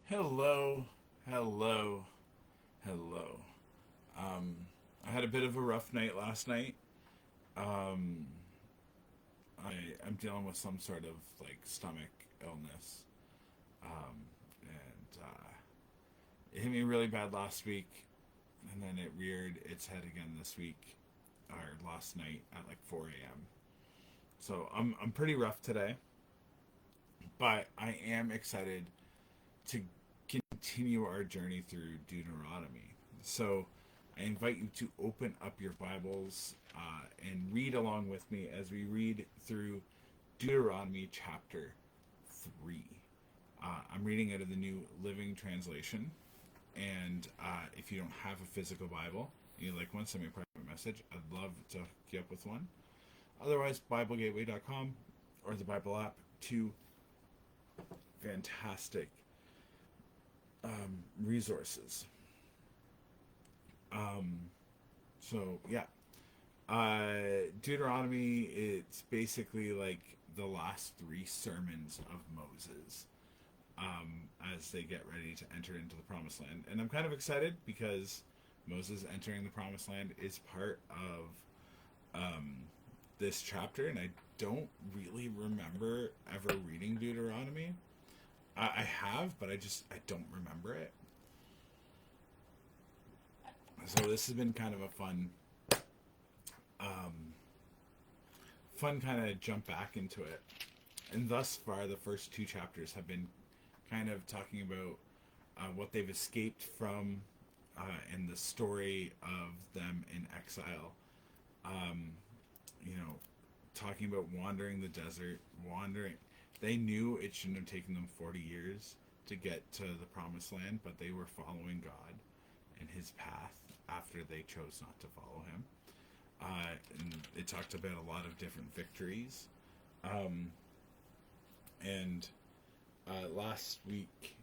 Hello, hello, hello. Um, I had a bit of a rough night last night. Um, I'm dealing with some sort of like stomach illness, and it hit me really bad last week, and then it reared its head again this week, or last night at like 4 a.m. So I'm pretty rough today, but I am excited to continue our journey through Deuteronomy. So I invite you to open up your Bibles and read along with me as we read through Deuteronomy chapter 3. I'm reading out of the New Living Translation. And if you don't have a physical Bible, you'd like one, send me a private message. I'd love to hook you up with one. Otherwise, BibleGateway.com or the Bible app. Two fantastic resources. Um, so yeah, Deuteronomy. It's basically like the last three sermons of Moses as they get ready to enter into the Promised Land, and I'm kind of excited because Moses entering the Promised Land is part of this chapter, and I don't really remember ever reading Deuteronomy. I have, but I don't remember it. So this has been kind of a um, fun kind of jump back into it. And thus far, the first two chapters have been kind of talking about what they've escaped from and the story of them in exile. Um, you know, talking about wandering the desert, wandering. They knew it shouldn't have taken them 40 years to get to the promised land, but they were following God and his path after they chose not to follow him. And it talked about a lot of different victories. Um, and last week,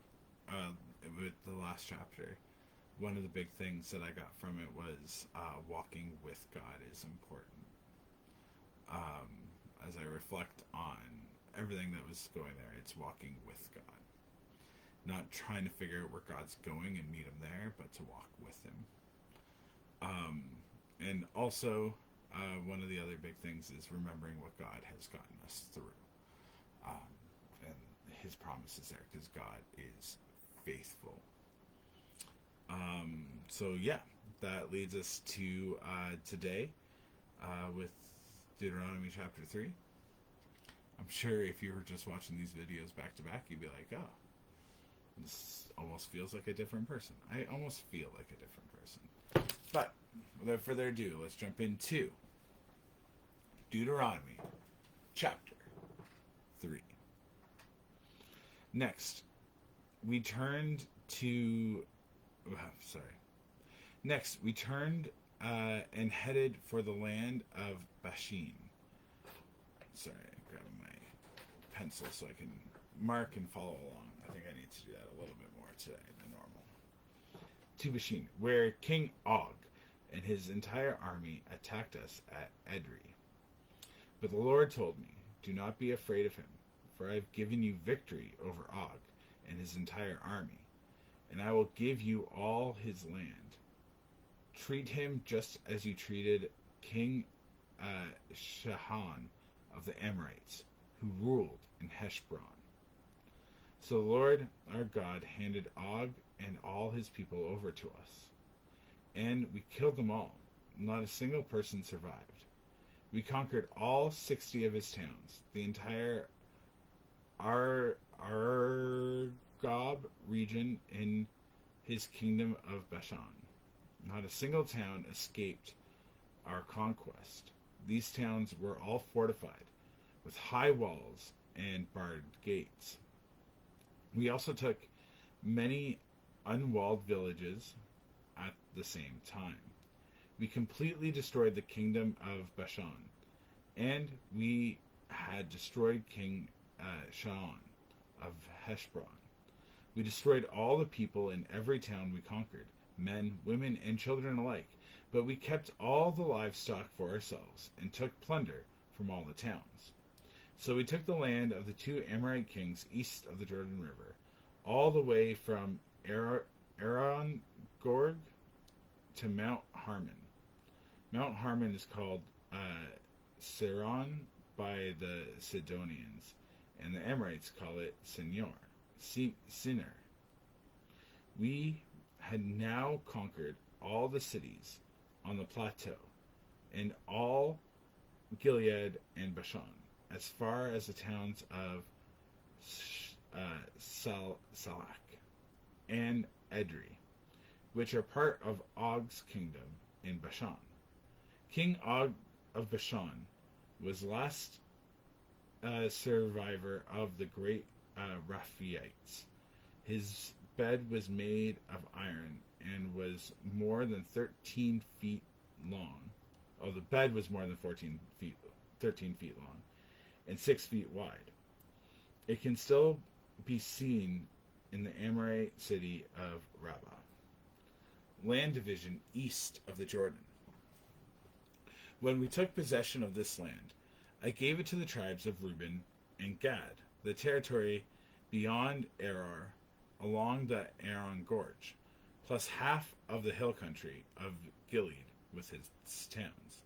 with the last chapter, one of the big things that I got from it was walking with God is important. Um, as I reflect on everything that was going there, it's walking with God. Not trying to figure out where God's going and meet him there, but to walk with him. And also, one of the other big things is remembering what God has gotten us through. And his promises there, because God is faithful. So yeah, that leads us to today with Deuteronomy chapter 3. I'm sure if you were just watching these videos back to back, you'd be like, oh, this almost feels like a different person. I almost feel like a different person. But without further ado, let's jump into Deuteronomy chapter 3. Next, we turned to. Next, we turned and headed for the land of Bashan. Sorry, I'm grabbing my pencil so I can mark and follow along. I think I need to do that a little bit more today than normal. To Bashan, where King Og and his entire army attacked us at Edrei. But the Lord told me, do not be afraid of him, for I have given you victory over Og and his entire army, and I will give you all his land. Treat him just as you treated King Sihon of the Amorites, who ruled in Heshbon. So the Lord our God handed Og and all his people over to us, and we killed them all. Not a single person survived. We conquered all 60 of his towns, the entire Argob region in his kingdom of Bashan. Not a single town escaped our conquest. These towns were all fortified, with high walls and barred gates. We also took many unwalled villages at the same time. We completely destroyed the kingdom of Bashan, and we had destroyed King Sihon of Heshbon. We destroyed all the people in every town we conquered, men, women, and children alike, but we kept all the livestock for ourselves and took plunder from all the towns. So we took the land of the two Amorite kings east of the Jordan River, all the way from Aaron Gorg to Mount Harmon. Mount Harmon is called Seron by the Sidonians, and the Amorites call it Sinner. We had now conquered all the cities on the plateau, and all Gilead and Bashan, as far as the towns of Salak and Edrei, which are part of Og's kingdom in Bashan. King Og of Bashan was last survivor of the great Rephaites. His bed was made of iron and was more than 13 feet long. Oh, the bed was more than 13 feet long, and 6 feet wide. It can still be seen in the Amorite city of Rabbah. Land division east of the Jordan. When we took possession of this land, I gave it to the tribes of Reuben and Gad, the territory beyond Arar, along the Aaron Gorge, plus half of the hill country of Gilead with its towns.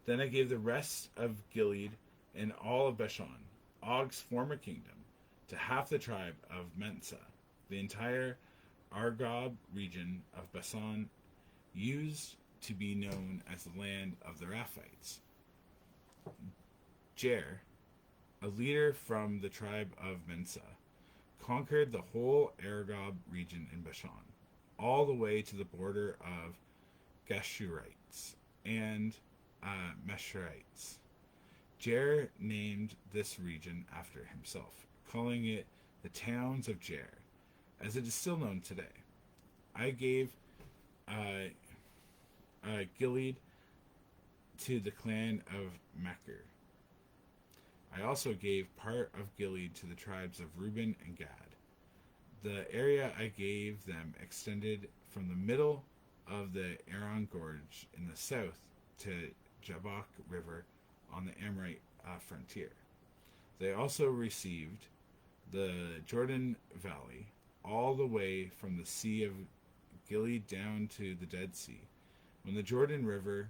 Then I gave the rest of Gilead and all of Bashan, Og's former kingdom, to half the tribe of Manasseh. The entire Argob region of Bashan used to be known as the land of the Rephaites. Jair, a leader from the tribe of Manasseh, conquered the whole Argob region in Bashan, all the way to the border of Geshurites and Meshurites. Jair named this region after himself, calling it the towns of Jair, as it is still known today. I gave Gilead to the clan of Machir. I also gave part of Gilead to the tribes of Reuben and Gad. The area I gave them extended from the middle of the Aaron Gorge in the south to Jabbok River on the Amorite frontier. They also received the Jordan Valley, all the way from the Sea of Gilead down to the Dead Sea, when the Jordan River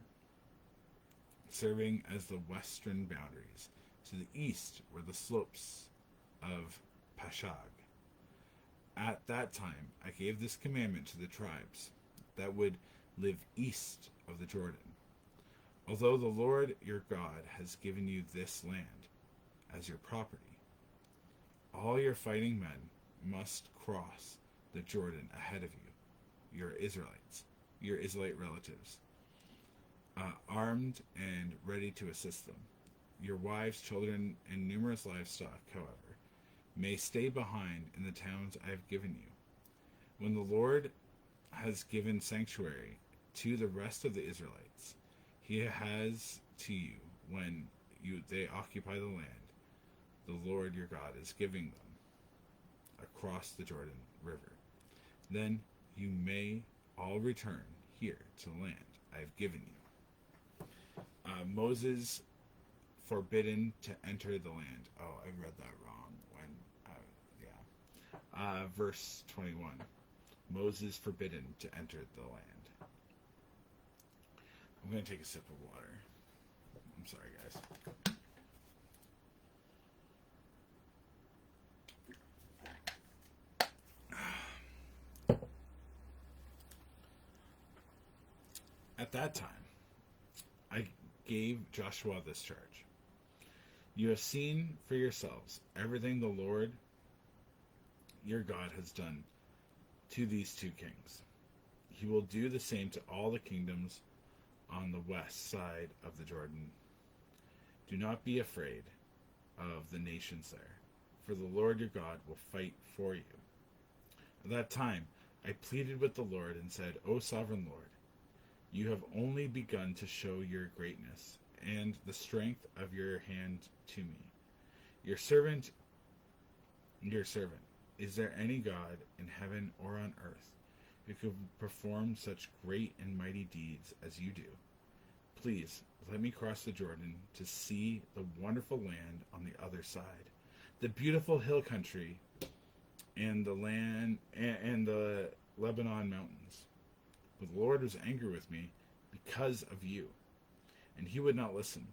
serving as the western boundaries. To the east were the slopes of Pashag. At that time, I gave this commandment to the tribes that would live east of the Jordan. Although the Lord your God has given you this land as your property, all your fighting men must cross the Jordan ahead of you, your Israelite relatives, armed and ready to assist them. Your wives, children, and numerous livestock, however, may stay behind in the towns I have given you. When the Lord has given sanctuary to the rest of the Israelites, he has to you when they occupy the land the Lord your God is giving them across the Jordan River. Then you may all return here to the land I have given you. Moses forbidden to enter the land. Oh, I read that wrong. Verse 21. Moses forbidden to enter the land. I'm going to take a sip of water. I'm sorry, guys. At that time, I gave Joshua this charge. You have seen for yourselves everything the Lord your God has done to these two kings. He will do the same to all the kingdoms on the west side of the Jordan. Do not be afraid of the nations there, for the Lord your God will fight for you. At that time, I pleaded with the Lord and said, O sovereign Lord, you have only begun to show your greatness and the strength of your hand to me, your servant. Is there any God in heaven or on earth who could perform such great and mighty deeds as you do? Please let me cross the Jordan to see the wonderful land on the other side, the beautiful hill country and the land and the Lebanon mountains. But the Lord was angry with me because of you, and he would not listen.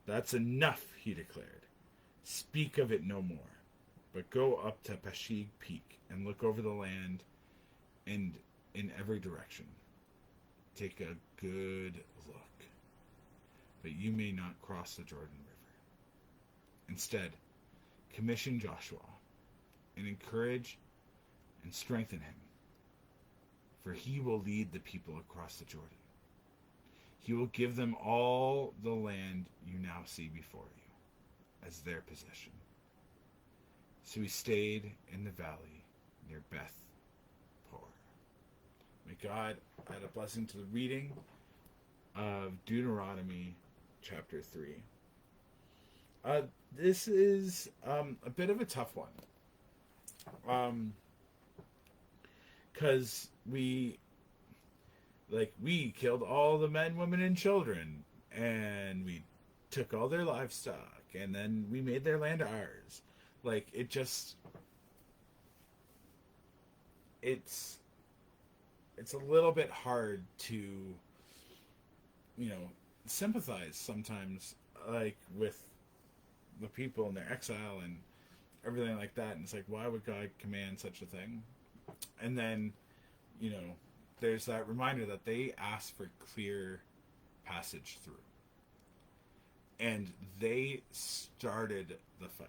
That's enough, he declared. Speak of it no more, but go up to Pashig Peak and look over the land and in every direction. Take a good look, but you may not cross the Jordan River. Instead, commission Joshua and encourage and strengthen him, for he will lead the people across the Jordan. He will give them all the land you now see before you as their possession. So he stayed in the valley near Beth Peor. May God add a blessing to the reading of Deuteronomy chapter 3. This is a bit of a tough one. Because we killed all the men, women, and children, and we took all their livestock, and then we made their land ours. Like, it's a little bit hard to, sympathize sometimes, like, with the people in their exile and everything like that. And it's like, why would God command such a thing? And then, there's that reminder that they asked for clear passage through. And they started the fight.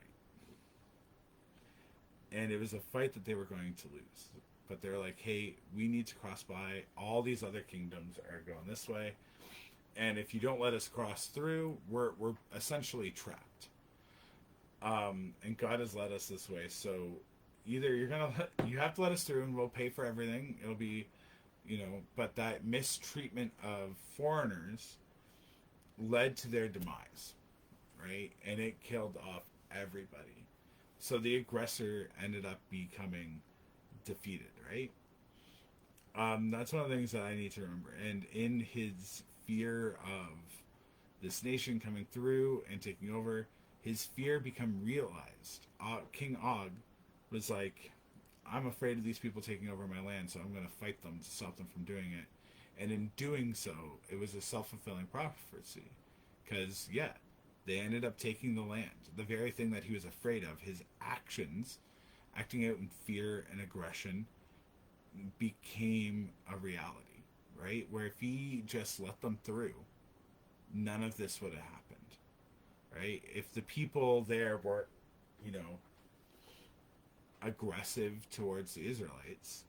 And it was a fight that they were going to lose. But they're like, hey, we need to cross by. All these other kingdoms are going this way. And if you don't let us cross through, we're essentially trapped. And God has led us this way. So either you have to let us through and we'll pay for everything. It'll be, but that mistreatment of foreigners led to their demise, right? And it killed off everybody. So the aggressor ended up becoming defeated, right? That's one of the things that I need to remember. And in his fear of this nation coming through and taking over, his fear become realized. King Og was like, I'm afraid of these people taking over my land, so I'm going to fight them to stop them from doing it. And in doing so, it was a self-fulfilling prophecy. Because, they ended up taking the land. The very thing that he was afraid of, his actions, acting out in fear and aggression, became a reality, right? Where if he just let them through, none of this would have happened, right? If the people there were, aggressive towards the Israelites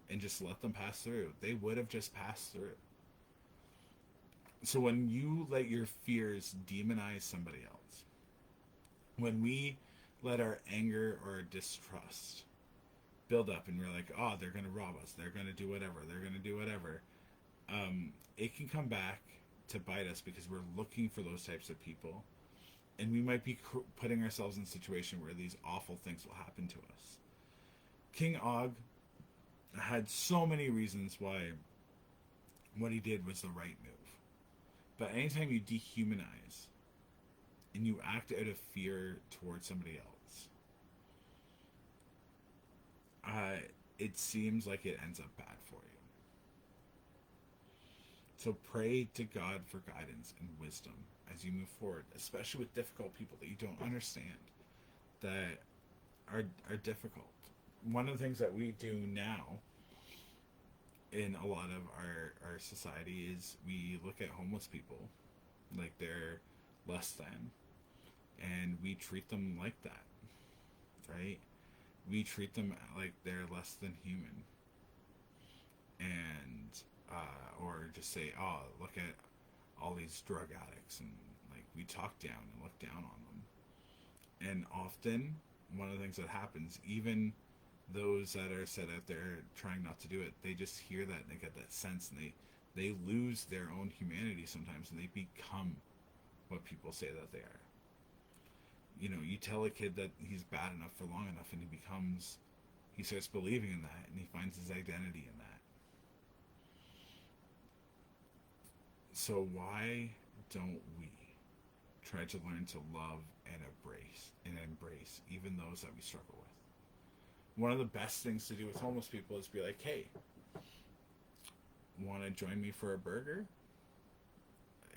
and just let them pass through, they would have just passed through. So when you let your fears demonize somebody else, when we let our anger or our distrust build up and we're like, oh, they're going to rob us, they're going to do whatever, it can come back to bite us because we're looking for those types of people. And we might be putting ourselves in a situation where these awful things will happen to us. King Og had so many reasons why what he did was the right move. But anytime you dehumanize and you act out of fear towards somebody else, it seems like it ends up bad for you. So pray to God for guidance and wisdom as you move forward, especially with difficult people that you don't understand, that are difficult. One of the things that we do now in a lot of our society is we look at homeless people like they're less than, and we treat them like that, right? We treat them like they're less than human, and or just say, oh, look at all these drug addicts, and like we talk down and look down on them. And often one of the things that happens, even those that are set out there trying not to do it, they just hear that and they get that sense, and they lose their own humanity sometimes, and they become what people say that they are. You tell a kid that he's bad enough for long enough, and he starts believing in that, and he finds his identity in that. So why don't we try to learn to love and embrace even those that we struggle with? one of the best things to do with homeless people is be like, hey, want to join me for a burger?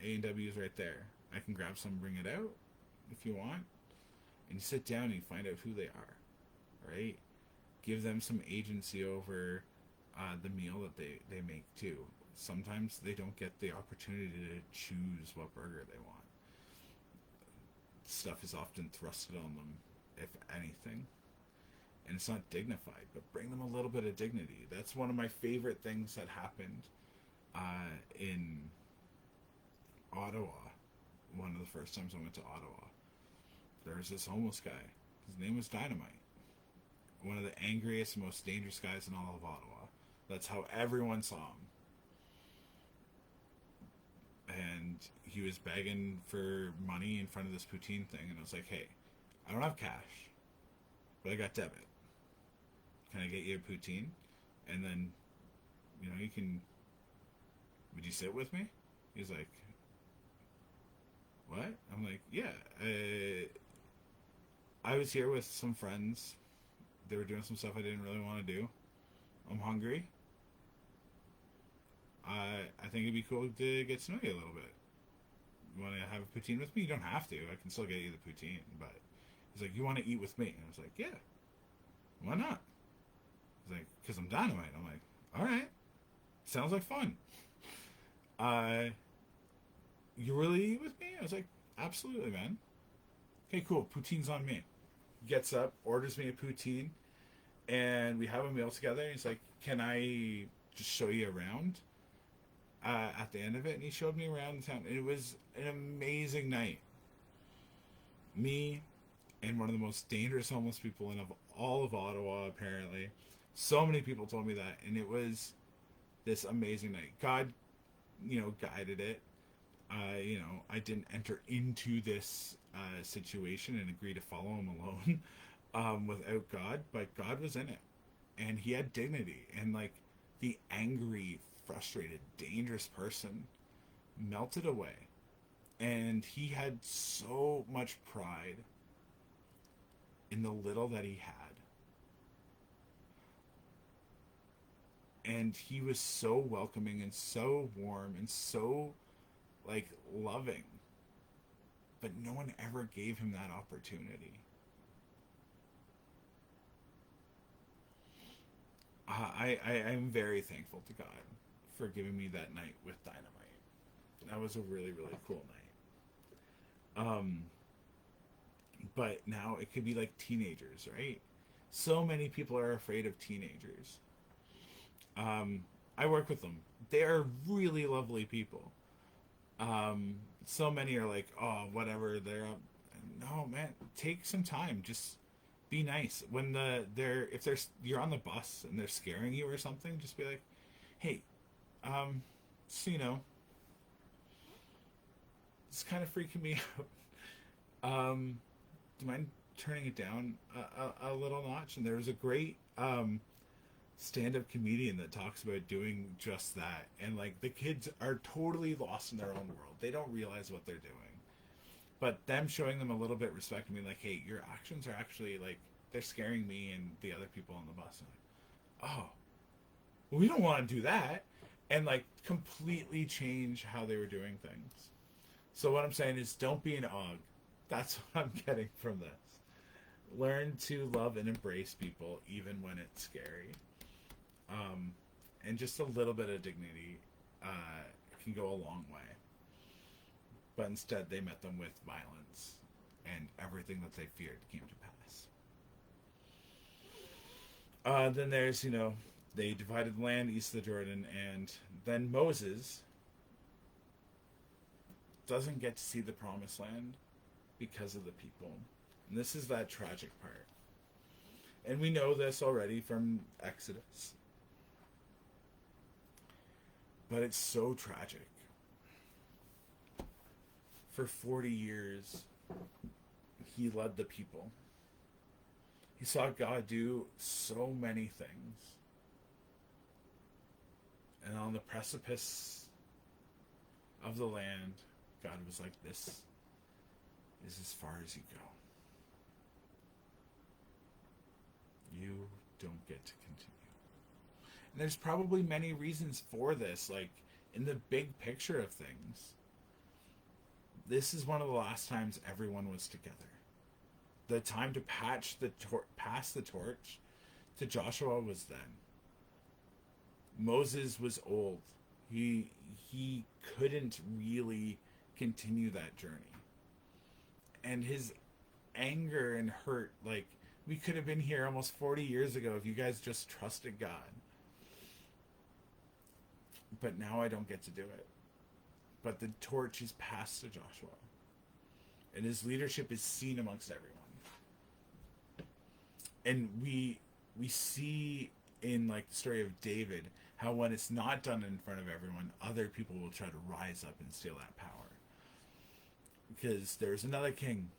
A&W is right there. I can grab some, bring it out if you want. And you sit down and you find out who they are, right? Give them some agency over the meal that they make too. Sometimes they don't get the opportunity to choose what burger they want. Stuff is often thrusted on them, if anything. And it's not dignified, but bring them a little bit of dignity. That's one of my favorite things that happened in Ottawa. One of the first times I went to Ottawa, there was this homeless guy. His name was Dynamite. One of the angriest, most dangerous guys in all of Ottawa. That's how everyone saw him. And he was begging for money in front of this poutine thing, and I was like, hey, I don't have cash, but I got debit. Can I get you a poutine? And then, you can, would you sit with me? He's like, what? I'm like, yeah. I was here with some friends. They were doing some stuff I didn't really want to do. I'm hungry. I think it'd be cool to get to know you a little bit. You want to have a poutine with me? You don't have to. I can still get you the poutine. But he's like, you want to eat with me? And I was like, yeah. Why not? He's like, because I'm Dynamite. I'm like, all right. Sounds like fun. You really eat with me? I was like, absolutely, man. Okay, cool. Poutine's on me. Gets up, orders me a poutine, and we have a meal together. He's like, can I just show you around at the end of it? And he showed me around town. And it was an amazing night. Me and one of the most dangerous homeless people in all of Ottawa, apparently. So many people told me that. And it was this amazing night. God, guided it. I didn't enter into this situation and agree to follow him alone without God, but God was in it, and he had dignity, and like the angry, frustrated, dangerous person melted away, and he had so much pride in the little that he had, and he was so welcoming and so warm and so loving, but no one ever gave him that opportunity. I'm very thankful to God for giving me that night with Dynamite. That was a really, really cool night. But now it could be like teenagers, right? So many people are afraid of teenagers. I work with them. They are really lovely people. So many are like, oh, whatever, they're up. No, man, take some time. Just be nice. When you're on the bus and they're scaring you or something, just be like, hey, so it's kind of freaking me out. Do you mind turning it down a little notch? And there's a great stand-up comedian that talks about doing just that, and the kids are totally lost in their own world. They don't realize what they're doing, but them showing them a little bit of respect and being like, hey, your actions are actually they're scaring me and the other people on the bus. And oh, well, we don't want to do that, and completely change how they were doing things. So what I'm saying is, don't be an og. That's what I'm getting from this. Learn to love and embrace people even when it's scary. And just a little bit of dignity can go a long way. But instead, they met them with violence, and everything that they feared came to pass. Then there's, they divided the land east of the Jordan, and then Moses doesn't get to see the promised land because of the people. And this is that tragic part. And we know this already from Exodus. But it's so tragic. For 40 years, he led the people. He saw God do so many things. And on the precipice of the land, God was like, this is as far as you go. You don't get to continue. And there's probably many reasons for this. Like, in the big picture of things, this is one of the last times everyone was together. The time to pass the torch to Joshua was then. Moses was old. He couldn't really continue that journey. And his anger and hurt, like, we could have been here almost 40 years ago if you guys just trusted God. But now I don't get to do it. But the torch is passed to Joshua. And his leadership is seen amongst everyone. And we see in, like, the story of David how when it's not done in front of everyone, other people will try to rise up and steal that power. Because there's another king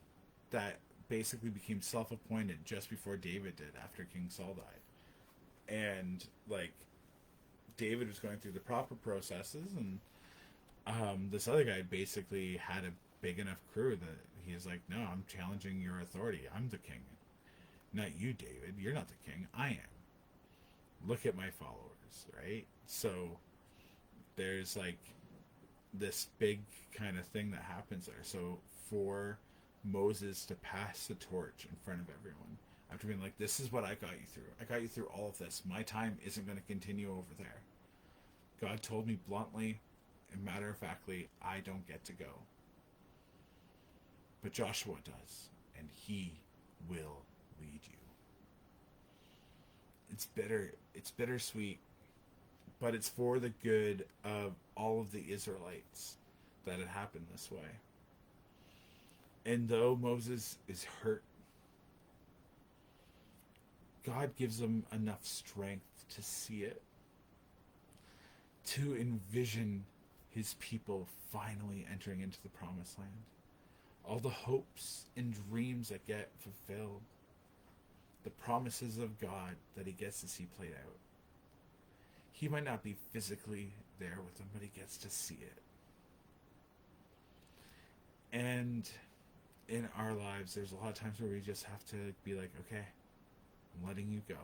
that basically became self-appointed just before David did, after King Saul died. And, like, David was going through the proper processes, and this other guy basically had a big enough crew that he was like, no, I'm challenging your authority. I'm the king. Not you, David. You're not the king. I am. Look at my followers, right? So there's, like, this big kind of thing that happens there. So for Moses to pass the torch in front of everyone, after being like, this is what I got you through. I got you through all of this. My time isn't going to continue over there. God told me bluntly and matter-of-factly, I don't get to go. But Joshua does, and he will lead you. It's bitter. It's bittersweet, but it's for the good of all of the Israelites that it happened this way. And though Moses is hurt, God gives him enough strength to see it, to envision his people finally entering into the promised land. All the hopes and dreams that get fulfilled, the promises of God that he gets to see played out. He might not be physically there with them, but he gets to see it. And in our lives, there's a lot of times where we just have to be like, okay, I'm letting you go.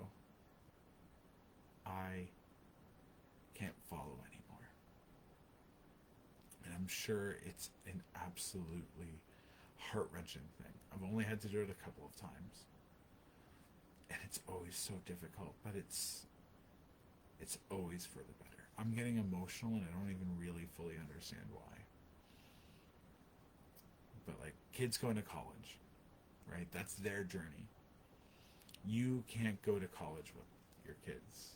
I can't follow anymore. And I'm sure it's an absolutely heart-wrenching thing. I've only had to do it a couple of times. And it's always so difficult, but it's always for the better. I'm getting emotional and I don't even really fully understand why. But, like, kids going to college, right? That's their journey. You can't go to college with your kids.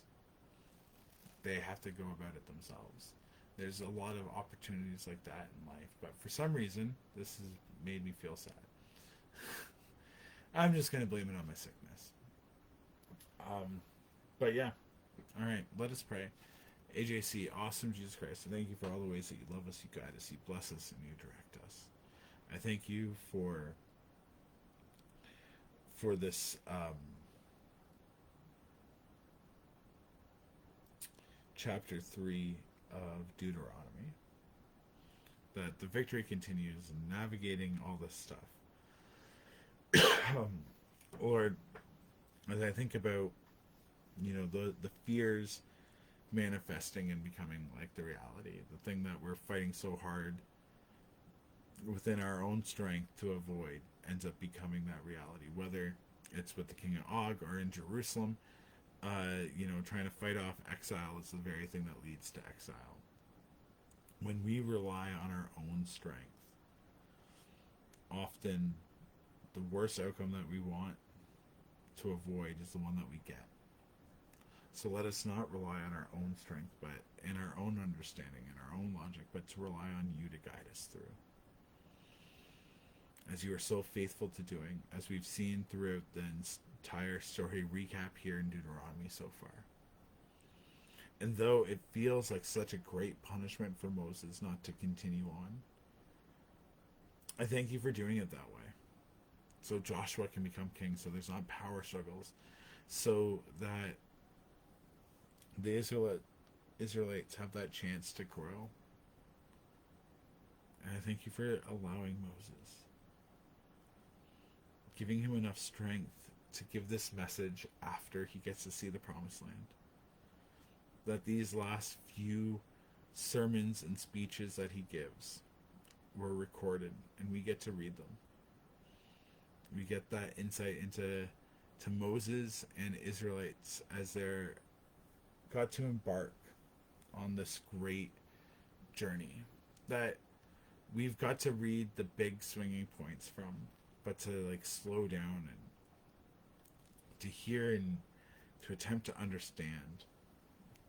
They have to go about it themselves. There's a lot of opportunities like that in life, but for some reason, this has made me feel sad. I'm just going to blame it on my sickness. But yeah. All right, let us pray. AJC, awesome Jesus Christ, and thank you for all the ways that you love us, you guide us, you bless us, and you direct us. I thank you for this chapter 3 of Deuteronomy, that the victory continues in navigating all this stuff. Lord, as I think about, you know, the fears manifesting and becoming like the reality, the thing that we're fighting so hard within our own strength to avoid ends up becoming that reality, whether it's with the king of Og or in Jerusalem. You know, trying to fight off exile is the very thing that leads to exile. When we rely on our own strength, often the worst outcome that we want to avoid is the one that we get. So let us not rely on our own strength, but in our own understanding and our own logic, but to rely on you to guide us through. As you are so faithful to doing, as we've seen throughout the entire story recap here in Deuteronomy so far. And though it feels like such a great punishment for Moses not to continue on, I thank you for doing it that way. So Joshua can become king, so there's not power struggles, so that the Israelites have that chance to grow. And I thank you for allowing Moses, giving him enough strength to give this message after he gets to see the promised land. That these last few sermons and speeches that he gives were recorded, and we get to read them. We get that insight into Moses and Israelites as they're got to embark on this great journey that we've got to read the big swinging points from, but to like slow down and to hear and to attempt to understand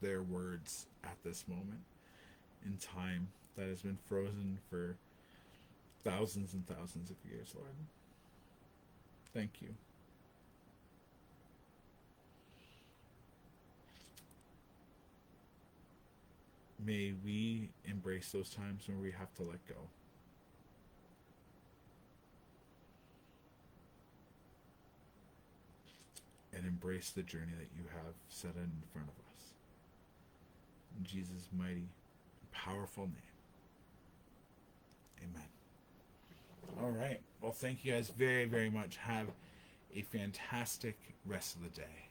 their words at this moment in time that has been frozen for thousands and thousands of years, Lord. Thank you. May we embrace those times when we have to let go. And embrace the journey that you have set in front of us. In Jesus' mighty, powerful name. Amen. All right. Well, thank you guys very, very much. Have a fantastic rest of the day.